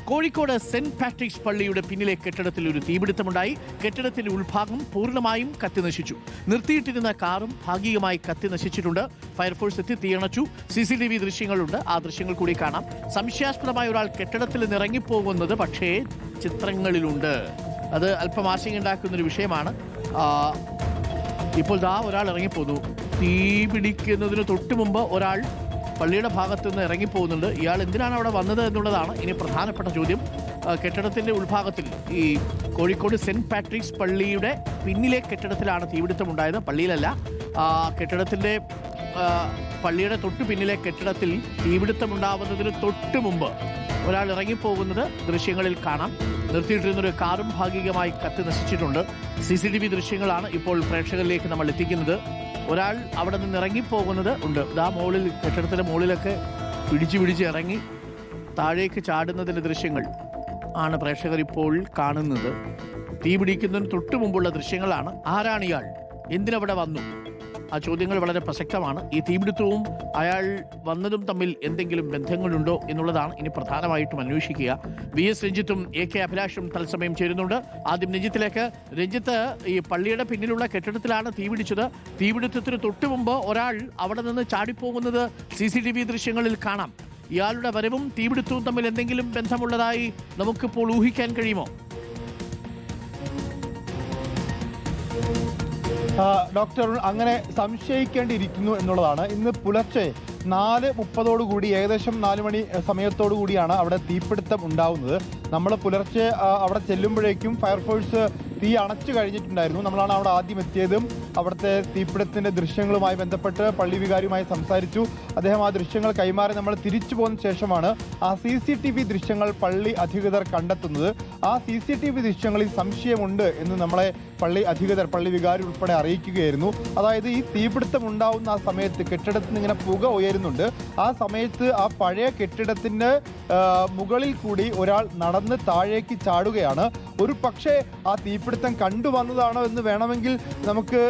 Kozhikode saint Patrick's പള്ളിയുടെ പിന്നിലെ കെട്ടിടത്തിൽ ഒരു തീപിടുത്തമുണ്ടായി. കെട്ടിടത്തിന്റെ ഉൾഭാഗം പൂർണ്ണമായും കത്തിനശിച്ചു. നിർത്തിയിട്ടിരുന്ന കാറും ഭാഗികമായി കത്തിനശിച്ചിട്ടുണ്ട്. ഫയർഫോഴ്സ് എത്തി തീയണച്ചു. CCTV ദൃശ്യങ്ങളുണ്ട്, ആ ദൃശ്യങ്ങൾ കൂടി കാണാം. സംശയാസ്പദമായ ഒരാൾ കെട്ടിടത്തിൽ നിന്ന് ഇറങ്ങിപ്പോകുന്നത് പക്ഷേ ചിത്രങ്ങളിലുണ്ട്. അത് അല്പം ആശങ്കയുണ്ടാക്കുന്നൊരു വിഷയമാണ്. ഇപ്പോൾ ഒരാൾ ഇറങ്ങിപ്പോന്നു. തീ പിടിക്കുന്നതിന് തൊട്ട് മുമ്പ് ഒരാൾ പള്ളിയുടെ ഭാഗത്തു നിന്ന് ഇറങ്ങിപ്പോകുന്നുണ്ട്. ഇയാൾ എന്തിനാണ് അവിടെ വന്നത് എന്നുള്ളതാണ് ഇനി പ്രധാനപ്പെട്ട ചോദ്യം. കെട്ടിടത്തിൻ്റെ ഉൾഭാഗത്തിൽ ഈ കോഴിക്കോട് സെന്റ് പാട്രിക്സ് പള്ളിയുടെ പിന്നിലെ കെട്ടിടത്തിലാണ് തീപിടുത്തമുണ്ടായത്, പള്ളിയിലല്ല. കെട്ടിടത്തിൻ്റെ പള്ളിയുടെ തൊട്ടു പിന്നിലെ കെട്ടിടത്തിൽ തീപിടുത്തമുണ്ടാവുന്നതിന് തൊട്ട് മുമ്പ് ഒരാൾ ഇറങ്ങിപ്പോകുന്നത് ദൃശ്യങ്ങളിൽ കാണാം. നിർത്തിയിട്ടിരുന്നൊരു കാറും ഭാഗികമായി കത്തി നശിച്ചിട്ടുണ്ട്. CCTV ദൃശ്യങ്ങളാണ് ഇപ്പോൾ പ്രേക്ഷകരിലേക്ക് നമ്മൾ എത്തിക്കുന്നത്. ഒരാൾ അവിടെ നിന്ന് ഇറങ്ങിപ്പോകുന്നത് ഉണ്ട്. മുകളിൽ, കെട്ടിടത്തിൻ്റെ മുകളിലൊക്കെ പിടിച്ച് ഇറങ്ങി താഴേക്ക് ചാടുന്നതിൻ്റെ ദൃശ്യങ്ങൾ ആണ് പ്രേക്ഷകർ ഇപ്പോൾ കാണുന്നത്. തീ പിടിക്കുന്നതിന് തൊട്ടു മുമ്പുള്ള ദൃശ്യങ്ങളാണ്. ആരാണ് ഇയാൾ? എന്തിനവിടെ വന്നു? ആ ചോദ്യങ്ങൾ വളരെ പ്രസക്തമാണ്. ഈ തീപിടുത്തവും അയാൾ വന്നതും തമ്മിൽ എന്തെങ്കിലും ബന്ധങ്ങളുണ്ടോ എന്നുള്ളതാണ് ഇനി പ്രധാനമായിട്ടും അന്വേഷിക്കുക. VS രഞ്ജിത്തും AK അഭിലാഷും തത്സമയം ചേരുന്നുണ്ട്. ആദ്യം രഞ്ജിത്തിലേക്ക്. രഞ്ജിത്ത്, ഈ പള്ളിയുടെ പിന്നിലുള്ള കെട്ടിടത്തിലാണ് തീപിടിച്ചത്. തീപിടുത്തത്തിന് തൊട്ടു മുമ്പ് ഒരാൾ അവിടെ നിന്ന് ചാടിപ്പോകുന്നത് CCTV ദൃശ്യങ്ങളിൽ കാണാം. ഇയാളുടെ വരവും തീപിടുത്തവും തമ്മിൽ എന്തെങ്കിലും ബന്ധമുള്ളതായി നമുക്കിപ്പോൾ ഊഹിക്കാൻ കഴിയുമോ? ഡോക്ടർ, അങ്ങനെ സംശയിക്കേണ്ടിയിരിക്കുന്നു എന്നുള്ളതാണ്. ഇന്ന് പുലർച്ചെ 4:30 ഏകദേശം 4 മണി സമയത്തോടു കൂടിയാണ് അവിടെ തീപിടുത്തം ഉണ്ടാവുന്നത്. നമ്മൾ പുലർച്ചെ അവിടെ ചെല്ലുമ്പോഴേക്കും ഫയർഫോഴ്സ് തീ അണച്ചു കഴിഞ്ഞിട്ടുണ്ടായിരുന്നു. നമ്മളാണ് അവിടെ ആദ്യം എത്തിയതും. അവിടുത്തെ തീപിടുത്തത്തിൻ്റെ ദൃശ്യങ്ങളുമായി ബന്ധപ്പെട്ട് പള്ളി വികാരിയുമായി സംസാരിച്ചു. അദ്ദേഹം ആ ദൃശ്യങ്ങൾ കൈമാറി നമ്മൾ തിരിച്ചു പോകുന്ന ശേഷമാണ് ആ CCTV ദൃശ്യങ്ങൾ പള്ളി അധികൃതർ കണ്ടെത്തുന്നത്. ആ CCTV ദൃശ്യങ്ങളിൽ സംശയമുണ്ട് എന്ന് നമ്മളെ പള്ളി അധികൃതർ, പള്ളി വികാരി ഉൾപ്പെടെ അറിയിക്കുകയായിരുന്നു. അതായത് ഈ തീപിടുത്തം ഉണ്ടാവുന്ന ആ സമയത്ത് കെട്ടിടത്തിൽ നിന്ന് ഇങ്ങനെ പുക ഉയരുന്നുണ്ട്. ആ സമയത്ത് ആ പഴയ കെട്ടിടത്തിൻ്റെ മുകളിൽ കൂടി ഒരാൾ നടന്ന് താഴേക്ക് ചാടുകയാണ്. ഒരു പക്ഷേ ആ തീപിടുത്തം കണ്ടുവന്നതാണോ എന്ന് വേണമെങ്കിൽ നമുക്ക്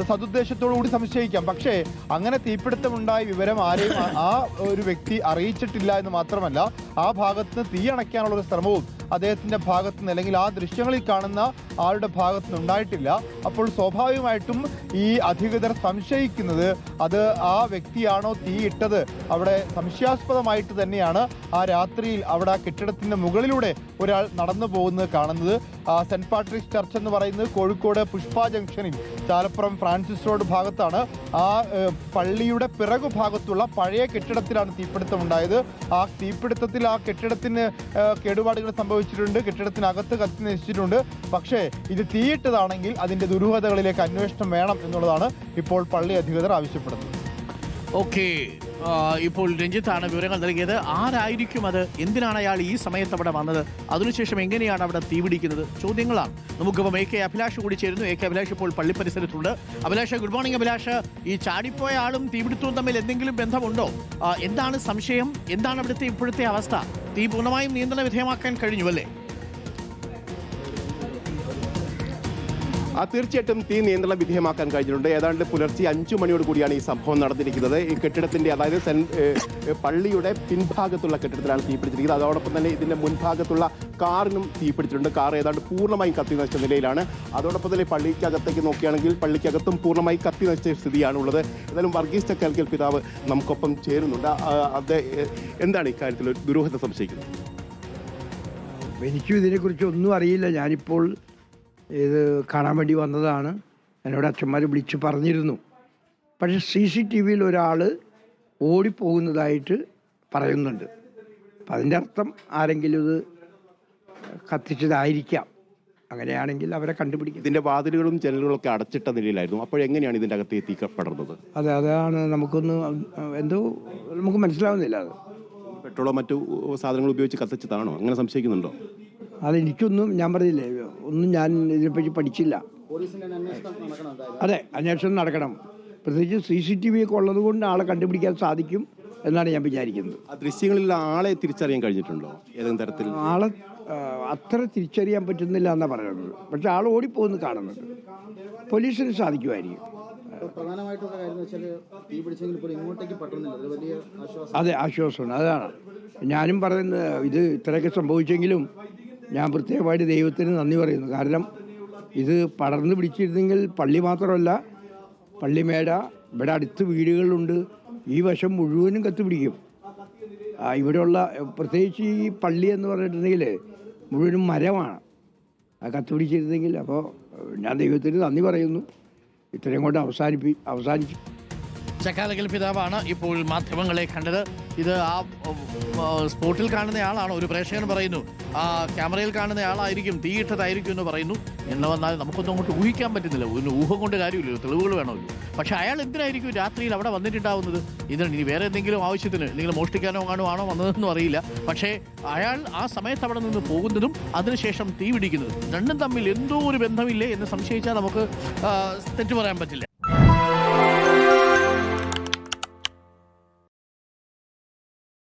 സതുദ്ദേശത്തോടു കൂടി സംശയിക്കാം. പക്ഷേ അങ്ങനെ തീപിടുത്തമുണ്ടായ വിവരം ആരെയും ആ ഒരു വ്യക്തി അറിയിച്ചിട്ടില്ല എന്ന് മാത്രമല്ല, ആ ഭാഗത്ത് നിന്ന് തീ അണയ്ക്കാനുള്ളൊരു ശ്രമവും അദ്ദേഹത്തിൻ്റെ ഭാഗത്ത് നിന്ന്, അല്ലെങ്കിൽ ആ ദൃശ്യങ്ങളിൽ കാണുന്ന ആളുടെ ഭാഗത്ത് നിന്ന് ഉണ്ടായിട്ടില്ല. അപ്പോൾ സ്വാഭാവികമായിട്ടും ഈ അധികൃതർ സംശയിക്കുന്നത് അത് ആ വ്യക്തിയാണോ തീയിട്ടത്. അവിടെ സംശയാസ്പദമായിട്ട് തന്നെയാണ് ആ രാത്രിയിൽ അവിടെ കെട്ടിടത്തിൻ്റെ മുകളിലൂടെ ഒരാൾ നടന്നു പോകുന്നത് കാണുന്നത്. സെന്റ് പാട്രിക്സ് ചർച്ച് എന്ന് പറയുന്നത് കോഴിക്കോട് പുഷ്പ ജംഗ്ഷനിൽ ചാലപ്പുറം ഫ്രാൻസിസ് റോഡ് ഭാഗത്താണ്. ആ പള്ളിയുടെ പിറകു ഭാഗത്തുള്ള പഴയ കെട്ടിടത്തിലാണ് തീപിടുത്തം ഉണ്ടായത്. ആ തീപിടുത്തത്തിൽ ആ കെട്ടിടത്തിന് കേടുപാടുകൾ സംഭവിച്ചിട്ടുണ്ട്, കെട്ടിടത്തിനകത്ത് കത്തി നശിച്ചിട്ടുണ്ട്. പക്ഷേ ഇത് തീയിട്ടതാണെങ്കിൽ അതിൻ്റെ ദുരൂഹതകളിലേക്ക് അന്വേഷണം വേണം എന്നുള്ളതാണ് ഇപ്പോൾ പള്ളി അധികൃതർ ആവശ്യപ്പെടുന്നത്. ഓക്കെ, ഇപ്പോൾ രഞ്ജിത്താണ് വിവരങ്ങൾ നൽകിയത്. ആരായിരിക്കും അത്? എന്തിനാണ് അയാൾ ഈ സമയത്ത് അവിടെ വന്നത്? അതിനുശേഷം എങ്ങനെയാണ് അവിടെ തീപിടിക്കുന്നത്? ചോദ്യങ്ങളാണ്. നമുക്കിപ്പോൾ AK അഭിലാഷ് കൂടി ചേരുന്നു. AK അഭിലാഷ് ഇപ്പോൾ പള്ളി പരിസരത്തുണ്ട്. Abhilash, good morning. അഭിലാഷ്, ഈ ചാടിപ്പോയ ആളും തീപിടുത്തവും തമ്മിൽ എന്തെങ്കിലും ബന്ധമുണ്ടോ? എന്താണ് സംശയം? എന്താണ് അവിടുത്തെ ഇപ്പോഴത്തെ അവസ്ഥ? തീ പൂർണ്ണമായും നിയന്ത്രണ വിധേയമാക്കാൻ കഴിഞ്ഞു അല്ലേ? തീർച്ചയായിട്ടും തീ നിയന്ത്രണ വിധേയമാക്കാൻ കഴിഞ്ഞിട്ടുണ്ട്. ഏതാണ്ട് പുലർച്ചെ 5 മണിയോട് കൂടിയാണ് ഈ സംഭവം നടന്നിരിക്കുന്നത്. ഈ കെട്ടിടത്തിൻ്റെ, അതായത് പള്ളിയുടെ പിൻഭാഗത്തുള്ള കെട്ടിടത്തിലാണ് തീപിടിച്ചിരിക്കുന്നത്. അതോടൊപ്പം തന്നെ ഇതിൻ്റെ മുൻഭാഗത്തുള്ള കാറിനും തീപിടിച്ചിട്ടുണ്ട്. കാർ ഏതാണ്ട് പൂർണ്ണമായും കത്തി നശിച്ച നിലയിലാണ്. അതോടൊപ്പം തന്നെ പള്ളിക്കകത്തേക്ക് നോക്കുകയാണെങ്കിൽ പള്ളിക്കകത്തും പൂർണ്ണമായി കത്തി നശിച്ച സ്ഥിതിയാണുള്ളത്. ഏതായാലും വർഗീസ് ചക്കാലക്കൽ പിതാവ് നമുക്കൊപ്പം ചേരുന്നുണ്ട്. അത് എന്താണ് ഇക്കാര്യത്തിൽ ദുരൂഹത സംശയിക്കുന്നത്? എനിക്കും ഇതിനെക്കുറിച്ച് ഒന്നും അറിയില്ല. ഞാനിപ്പോൾ ഇത് കാണാൻ വേണ്ടി വന്നതാണ്. എന്നോട് അച്ഛന്മാർ വിളിച്ച് പറഞ്ഞിരുന്നു. പക്ഷേ CCTVയിൽ ഒരാൾ ഓടിപ്പോകുന്നതായിട്ട് പറയുന്നുണ്ട്. അപ്പം അതിൻ്റെ അർത്ഥം ആരെങ്കിലും ഇത് കത്തിച്ചതായിരിക്കാം. അങ്ങനെയാണെങ്കിൽ അവരെ കണ്ടുപിടിക്കും. ഇതിൻ്റെ വാതിലുകളും ജനലുകളൊക്കെ അടച്ചിട്ട നിലയിലായിരുന്നു. അപ്പോഴെങ്ങനെയാണ് ഇതിൻ്റെ അകത്ത് എത്തിക്കപ്പെടുന്നത്? അതാണ് എന്തോ നമുക്ക് മനസ്സിലാവുന്നില്ല. അത് പെട്രോളോ മറ്റു സാധനങ്ങൾ ഉപയോഗിച്ച് കത്തിച്ചതാണോ? അങ്ങനെ സംശയിക്കുന്നുണ്ടോ? അതെനിക്കൊന്നും, ഞാൻ പറഞ്ഞില്ലേ, ഒന്നും ഞാൻ ഇതിനെപ്പറ്റി പഠിച്ചില്ല. അതെ, അന്വേഷണം നടക്കണം. പ്രത്യേകിച്ച് CCTV ഒക്കെ ഉള്ളത് കൊണ്ട് ആളെ കണ്ടുപിടിക്കാൻ സാധിക്കും എന്നാണ് ഞാൻ വിചാരിക്കുന്നത്. ആ ദൃശ്യങ്ങളിൽ ആളെ തിരിച്ചറിയാൻ കഴിഞ്ഞിട്ടുണ്ടോ? ഏതെങ്കിലും തരത്തിൽ ആളെ അത്ര തിരിച്ചറിയാൻ പറ്റുന്നില്ല എന്നാണ് പറയുന്നത്. പക്ഷെ ആൾ ഓടിപ്പോകുന്നത് കാണുന്നുണ്ട്. പോലീസിന് സാധിക്കുമായിരിക്കും. പ്രധാനമായിട്ടുള്ള കാര്യം എന്ന് വെച്ചാൽ തീ പിടിച്ചെങ്കിൽ ഇപ്പോൾ ഇങ്ങോട്ടേക്ക് പറ്റുന്നില്ല, അത് വലിയ ആശ്വാസം. അതെ, ആശ്വാസമാണ്. അതാണ് ഞാനും പറയുന്നത്. ഇത് ഇത്രയൊക്കെ സംഭവിച്ചെങ്കിലും ഞാൻ പ്രത്യേകമായിട്ട് ദൈവത്തിന് നന്ദി പറയുന്നു. കാരണം ഇത് പടർന്നു പിടിച്ചിരുന്നെങ്കിൽ പള്ളി മാത്രമല്ല, പള്ളിമേട, ഇവിടെ അടുത്ത് വീടുകളുണ്ട്, ഈ വശം മുഴുവനും കത്തുപിടിക്കും. ഇവിടെയുള്ള പ്രത്യേകിച്ച് ഈ പള്ളി എന്ന് പറഞ്ഞിട്ടുണ്ടെങ്കിൽ മുഴുവനും മരമാണ്. കത്തുപിടിച്ചിരുന്നെങ്കിൽ. അപ്പോൾ ഞാൻ ദൈവത്തിന് നന്ദി പറയുന്നു. ഇത്രയും കൊണ്ട് അവസാനിച്ചു. ചക്കാലക്കൽ പിതാവാണ് ഇപ്പോൾ മാധ്യമങ്ങളെ കണ്ടത്. ഇത് ആ സ്പോട്ടിൽ കാണുന്നയാളാണ്. ഒരു പ്രേക്ഷകൻ പറയുന്നു ആ ക്യാമറയിൽ കാണുന്നയാളായിരിക്കും, തീയിട്ടതായിരിക്കും എന്ന് പറയുന്നു. എന്ന് വന്നാൽ നമുക്കൊന്നും അങ്ങോട്ട് ഊഹിക്കാൻ പറ്റുന്നില്ല. ഒരു ഊഹം കൊണ്ട് കാര്യമില്ലല്ലോ, തെളിവുകൾ വേണമല്ലോ. പക്ഷേ അയാൾ എന്തിനായിരിക്കും രാത്രിയിൽ അവിടെ വന്നിട്ടുണ്ടാവുന്നത്? ഇതിന് ഇനി വേറെ എന്തെങ്കിലും ആവശ്യത്തിന്, എന്തെങ്കിലും മോഷ്ടിക്കാനോ ആണോ വന്നതെന്നും അറിയില്ല. പക്ഷേ അയാൾ ആ സമയത്ത് അവിടെ നിന്ന് പോകുന്നതും അതിനുശേഷം തീ പിടിക്കുന്നതും രണ്ടും തമ്മിൽ എന്തോ ഒരു ബന്ധമില്ലേ എന്ന് സംശയിച്ചാൽ നമുക്ക് തെറ്റു പറയാൻ പറ്റില്ല.